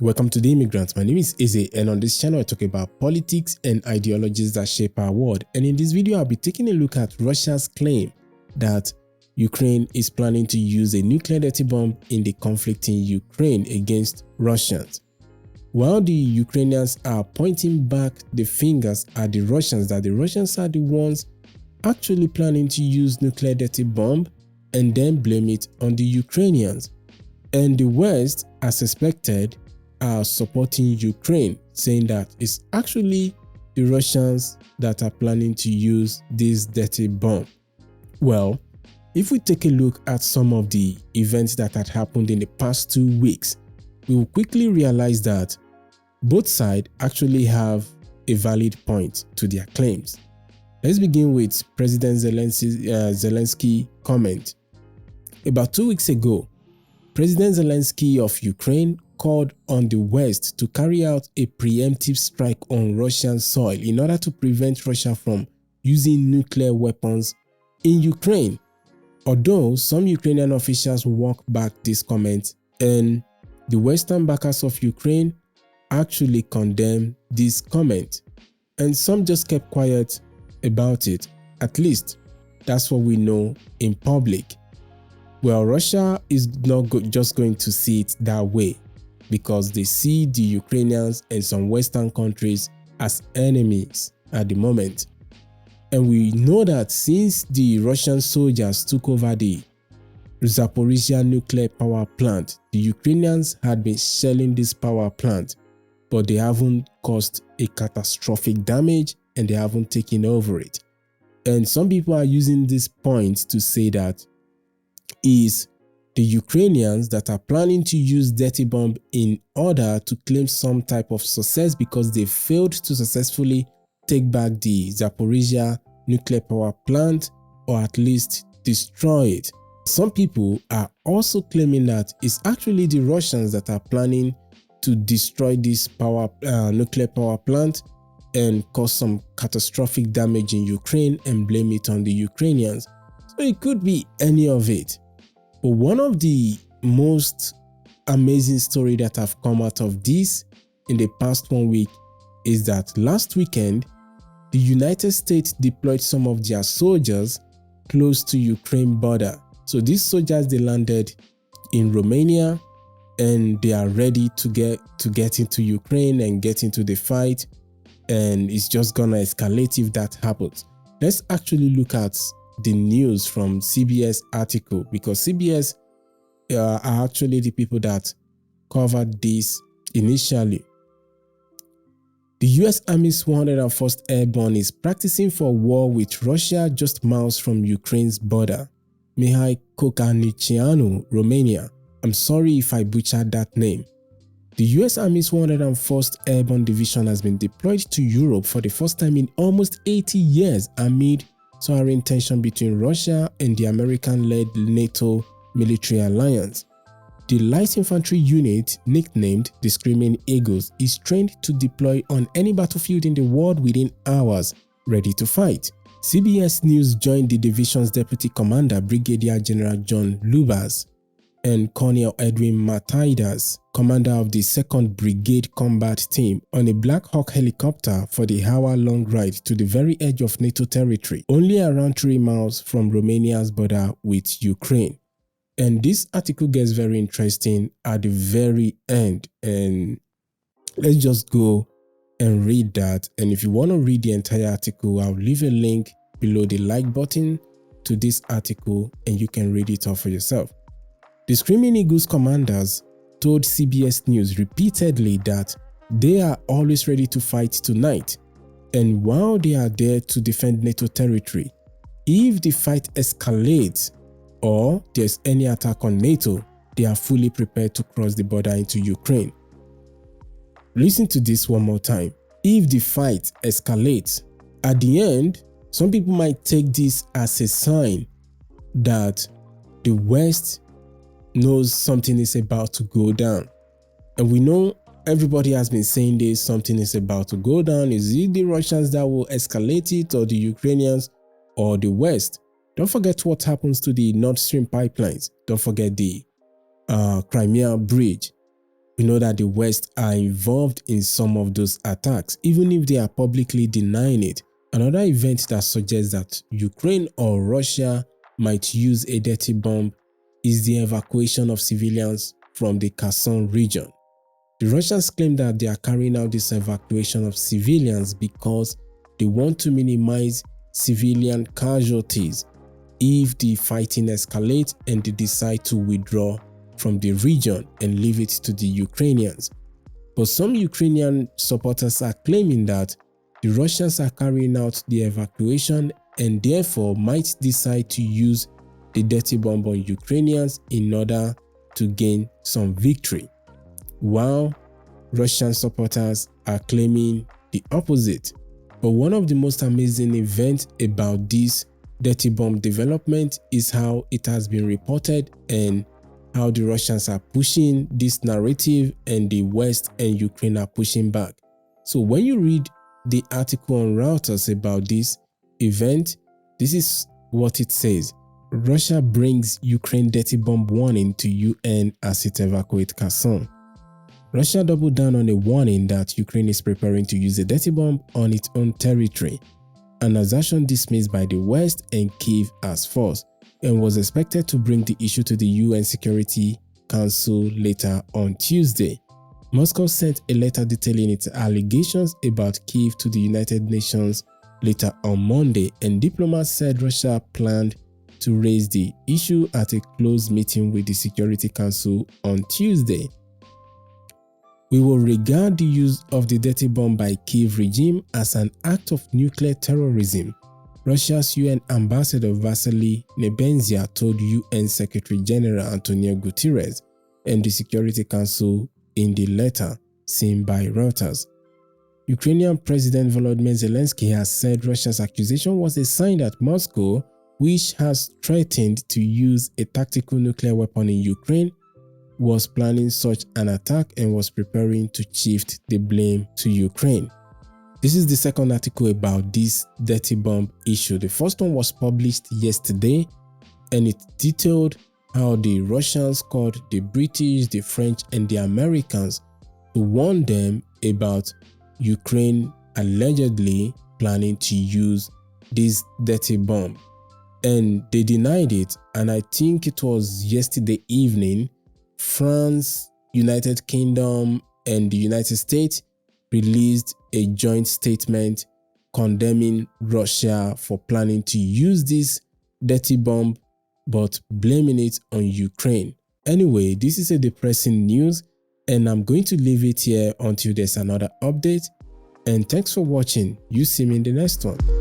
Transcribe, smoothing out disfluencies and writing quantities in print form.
Welcome to The Immigrant. My name is Eze, and on this channel I talk about politics and ideologies that shape our world. And in this video I'll be taking a look at Russia's claim that Ukraine is planning to use a nuclear dirty bomb in the conflict in Ukraine against Russians. While the Ukrainians are pointing back the fingers at the Russians, that the Russians are the ones actually planning to use nuclear dirty bomb and then blame it on the Ukrainians. And the West, as expected, are supporting Ukraine, saying that it's actually the Russians that are planning to use this dirty bomb. Well, if we take a look at some of the events that had happened in the past 2 weeks, we will quickly realize that both sides actually have a valid point to their claims. Let's begin with President Zelensky's comment. About 2 weeks ago, President Zelensky of Ukraine called on the West to carry out a preemptive strike on Russian soil in order to prevent Russia from using nuclear weapons in Ukraine. Although some Ukrainian officials walked back this comment, and the Western backers of Ukraine actually condemned this comment, and some just kept quiet about it. At least that's what we know in public. Well, Russia is not just going to see it that way, because they see the Ukrainians and some Western countries as enemies at the moment. And we know that since the Russian soldiers took over the Zaporizhzhia nuclear power plant, the Ukrainians had been shelling this power plant, but they haven't caused a catastrophic damage and they haven't taken over it. And some people are using this point to say that is the Ukrainians that are planning to use dirty bomb in order to claim some type of success because they failed to successfully take back the Zaporizhzhia nuclear power plant, or at least destroy it. Some people are also claiming that it's actually the Russians that are planning to destroy this nuclear power plant and cause some catastrophic damage in Ukraine and blame it on the Ukrainians. So it could be any of it. But one of the most amazing stories that have come out of this in the past 1 week is that last weekend, the United States deployed some of their soldiers close to Ukraine border. So these soldiers, they landed in Romania and they are ready to get into Ukraine and get into the fight. And it's just gonna escalate if that happens. Let's actually look at the news from CBS article, because CBS are actually the people that covered this initially. The US Army's 101st Airborne is practicing for war with Russia just miles from Ukraine's border. Mihai Kokanicianu, Romania. I'm sorry if I butchered that name. The US Army's 101st Airborne Division has been deployed to Europe for the first time in almost 80 years amid soaring tension between Russia and the American-led NATO military alliance. The light infantry unit, nicknamed the Screaming Eagles, is trained to deploy on any battlefield in the world within hours, ready to fight. CBS News joined the division's deputy commander, Brigadier General John Lubas, and Colonel Edwin Mataidas, commander of the 2nd Brigade Combat Team, on a Black Hawk helicopter for the hour-long ride to the very edge of NATO territory, only around 3 miles from Romania's border with Ukraine. And this article gets very interesting at the very end, and let's just go and read that. And if you want to read the entire article, I'll leave a link below the like button to this article and you can read it all for yourself. The Screaming Eagles commanders told CBS News repeatedly that they are always ready to fight tonight, and while they are there to defend NATO territory, if the fight escalates or there's any attack on NATO, they are fully prepared to cross the border into Ukraine. Listen to this one more time. If the fight escalates, at the end, some people might take this as a sign that the West knows something is about to go down. And we know everybody has been saying this, something is about to go down. Is it the Russians that will escalate it, or the Ukrainians, or the West? Don't forget what happens to the Nord Stream pipelines. Don't forget the Crimea bridge. We know that the West are involved in some of those attacks, even if they are publicly denying it. Another event that suggests that Ukraine or Russia might use a dirty bomb is the evacuation of civilians from the Kherson region. The Russians claim that they are carrying out this evacuation of civilians because they want to minimize civilian casualties if the fighting escalates and they decide to withdraw from the region and leave it to the Ukrainians. But some Ukrainian supporters are claiming that the Russians are carrying out the evacuation and therefore might decide to use the dirty bomb on Ukrainians in order to gain some victory, while Russian supporters are claiming the opposite. But one of the most amazing events about this dirty bomb development is how it has been reported and how the Russians are pushing this narrative and the West and Ukraine are pushing back. So when you read the article on Reuters about this event, this is what it says. Russia brings Ukraine dirty bomb warning to UN as it evacuates Kherson. Russia doubled down on a warning that Ukraine is preparing to use a dirty bomb on its own territory, an assertion dismissed by the West and Kyiv as false, and was expected to bring the issue to the UN Security Council later on Tuesday. Moscow sent a letter detailing its allegations about Kyiv to the United Nations later on Monday, and diplomats said Russia planned to raise the issue at a closed meeting with the Security Council on Tuesday. We will regard the use of the dirty bomb by Kyiv regime as an act of nuclear terrorism, Russia's UN ambassador Vasily Nebenzia told UN Secretary General Antonio Guterres and the Security Council in the letter seen by Reuters. Ukrainian President Volodymyr Zelensky has said Russia's accusation was a sign that Moscow, which has threatened to use a tactical nuclear weapon in Ukraine, was planning such an attack and was preparing to shift the blame to Ukraine. This is the second article about this dirty bomb issue. The first one was published yesterday and it detailed how the Russians called the British, the French and the Americans to warn them about Ukraine allegedly planning to use this dirty bomb. And they denied it, and I think it was yesterday evening, France, United Kingdom and the United States released a joint statement condemning Russia for planning to use this dirty bomb but blaming it on Ukraine. Anyway, this is a depressing news and I'm going to leave it here until there's another update. And thanks for watching. You see me in the next one.